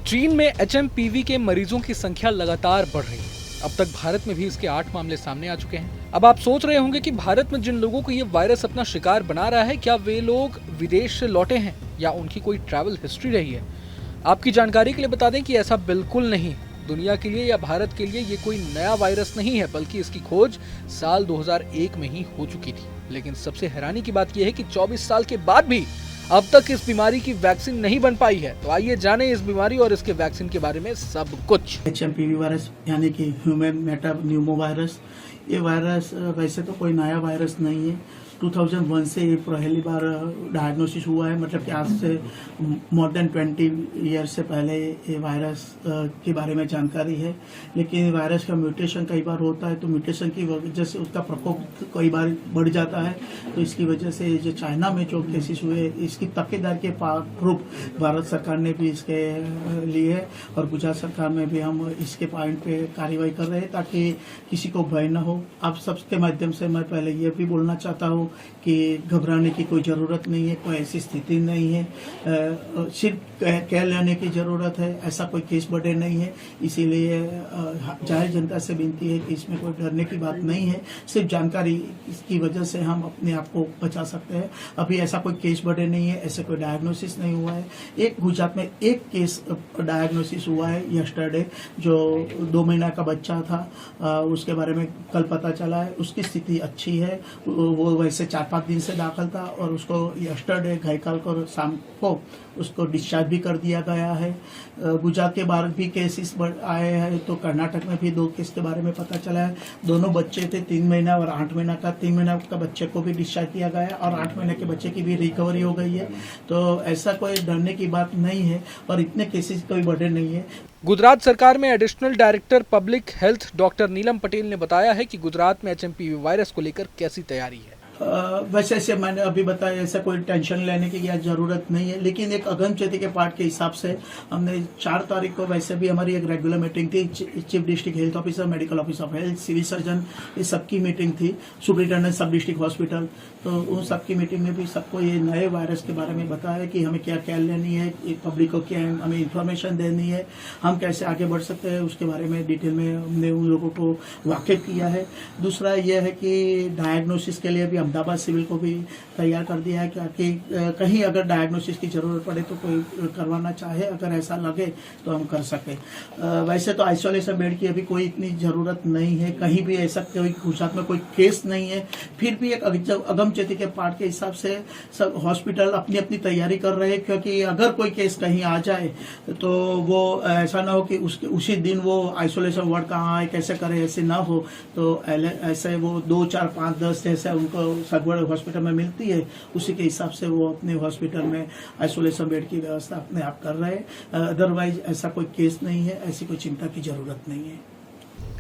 चीन में एचएमपीवी के मरीजों की संख्या लगातार बढ़ रही है। अब तक भारत में भी इसके 8 मामले सामने आ चुके हैं। अब आप सोच रहे होंगे कि भारत में जिन लोगों को ये वायरस अपना शिकार बना रहा है, क्या वे लोग विदेश से लौटे हैं या उनकी कोई ट्रैवल हिस्ट्री रही है। आपकी जानकारी के लिए बता दें कि ऐसा बिल्कुल नहीं। दुनिया के लिए या भारत के लिए ये कोई नया वायरस नहीं है, बल्कि इसकी खोज साल 2001 में ही हो चुकी थी। लेकिन सबसे हैरानी की बात यह है कि 24 साल के बाद भी अब तक इस बीमारी की वैक्सीन नहीं बन पाई है। तो आइए जानें इस बीमारी और इसके वैक्सीन के बारे में सब कुछ। एचएमपीवी वायरस यानी कि ह्यूमन मेटान्यूमो वायरस, ये वायरस वैसे तो कोई नया वायरस नहीं है। 2001 से ये पहली बार डायग्नोसिस हुआ है, मतलब कि आज से मोर देन 20 ईयर से पहले ये वायरस के बारे में जानकारी है। लेकिन वायरस का म्यूटेशन कई बार होता है, तो म्यूटेशन की वजह से उसका प्रकोप कई बार बढ़ जाता है। तो इसकी वजह से जो चाइना में जो केसेस हुए, इसकी तकीदार के रूप भारत सरकार ने भी इसके लिए और गुजरात सरकार में भी हम इसके पॉइंट पे कार्रवाई कर रहे हैं ताकि किसी को भय न हो। आप सबके माध्यम से मैं पहले ये भी बोलना चाहता हूँ कि घबराने की कोई ज़रूरत नहीं है, कोई ऐसी स्थिति नहीं है। सिर्फ कह लेने की ज़रूरत है, ऐसा कोई केस बढ़े नहीं है। इसीलिए जाहिर जनता से विनती है कि इसमें कोई डरने की बात नहीं है। सिर्फ जानकारी की वजह से हम अपने आप को बचा सकते हैं। अभी ऐसा कोई केस बढ़े नहीं है, ऐसे कोई डायग्नोसिस नहीं हुआ है। एक गुजरात में एक केस डायग्नोसिस हुआ है यस्टरडे, जो 2 महीना का बच्चा था। उसके बारे में कल पता चला है, उसकी स्थिति अच्छी है। वो वैसे 4-5 दिन से दाखिल था और उसको यस्टरडे घायल को शाम को उसको डिस्चार्ज भी कर दिया गया है। गुजरात के बाहर भी केसेस आए हैं, तो कर्नाटक में भी 2 केस के बारे में पता चला है। दोनों बच्चे थे 3 महीना और 8 महीना का। 3 महीना का बच्चे को भी डिस्चार्ज किया गया है और 8 महीने के बच्चे की भी रिकवरी हो गई है। तो ऐसा कोई डरने की बात नहीं है और इतने केसेस कोई बढ़े नहीं है। गुजरात सरकार में additional director public health doctor Neelam Patel ने बताया है कि गुजरात में एचएमपीवी वायरस को लेकर कैसी तैयारी है। वैसे से मैंने अभी बताया, ऐसा कोई टेंशन लेने की या ज़रूरत नहीं है। लेकिन एक अगमचेती के पार्ट के हिसाब से हमने 4 तारीख को वैसे भी हमारी एक रेगुलर मीटिंग थी। Chief district health officer, medical officer of health, civil surgeon, ये सबकी मीटिंग थी। सुपरिटेंडेंट सब डिस्ट्रिक्ट हॉस्पिटल, तो उन सबकी मीटिंग में भी सबको ये नए वायरस के बारे में बताया कि हमें क्या क्या लेनी है, पब्लिक को क्या हमें इंफॉर्मेशन देनी है, हम कैसे आगे बढ़ सकते हैं, उसके बारे में डिटेल में हमने उन लोगों को वाकिफ किया है। दूसरा यह है कि डायग्नोसिस के लिए भी अहमदाबाद सिविल को भी तैयार कर दिया है कि कहीं अगर डायग्नोसिस की जरूरत पड़े तो कोई करवाना चाहे, अगर ऐसा लगे तो हम कर सके। वैसे तो आइसोलेशन बेड की अभी कोई इतनी ज़रूरत नहीं है, कहीं भी ऐसा कोई गुजरात में कोई केस नहीं है। फिर भी एक अगमचेती के पार्ट के हिसाब से सब हॉस्पिटल अपनी अपनी तैयारी कर रहे हैं, क्योंकि अगर कोई केस कहीं आ जाए तो वो ऐसा ना हो कि उसके उसी दिन वो आइसोलेशन वार्ड कहाँ है, कैसे करे, ऐसे ना हो। तो ऐसे वो 2, 4, 5, 10 जैसे उनको सगवड़ हॉस्पिटल में मिलती है, उसी के हिसाब से वो अपने हॉस्पिटल में आइसोलेशन बेड की व्यवस्था अपने आप कर रहे हैं। अदरवाइज ऐसा कोई केस नहीं है, ऐसी कोई चिंता की जरूरत नहीं है।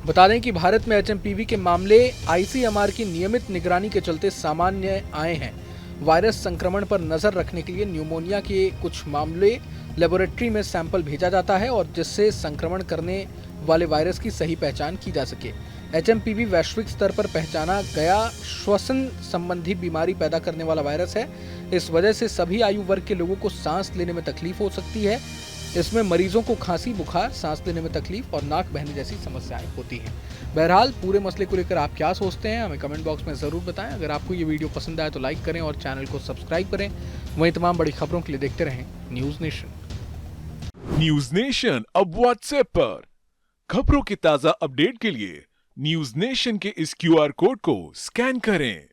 बता दें कि भारत में एचएमपीवी के मामले आईसीएमआर की नियमित निगरानी के चलते सामान्य आए हैं। वायरस संक्रमण पर नजर रखने के लिए न्यूमोनिया के कुछ मामले लेबोरेटरी में सैंपल भेजा जाता है और जिससे संक्रमण करने वाले वायरस की सही पहचान की जा सके। एचएमपीवी वैश्विक स्तर पर पहचाना गया श्वसन संबंधी बीमारी पैदा करने वाला वायरस है। इस वजह से सभी आयु वर्ग के लोगों को सांस लेने में तकलीफ हो सकती है। इसमें मरीजों को खांसी, बुखार, सांस लेने में तकलीफ और नाक बहने जैसी समस्याएं होती हैं। बहरहाल पूरे मसले को लेकर आप क्या सोचते हैं, हमें कमेंट बॉक्स में ज़रूर बताएं। अगर आपको ये वीडियो पसंद आए तो लाइक करें और चैनल को सब्सक्राइब करें। वहीं तमाम बड़ी खबरों के लिए देखते रहें न्यूज़ नेशन। न्यूज़ नेशन अब व्हाट्सएप पर खबरों के ताज़ा अपडेट के लिए न्यूज़ नेशन के इस QR कोड को स्कैन करें।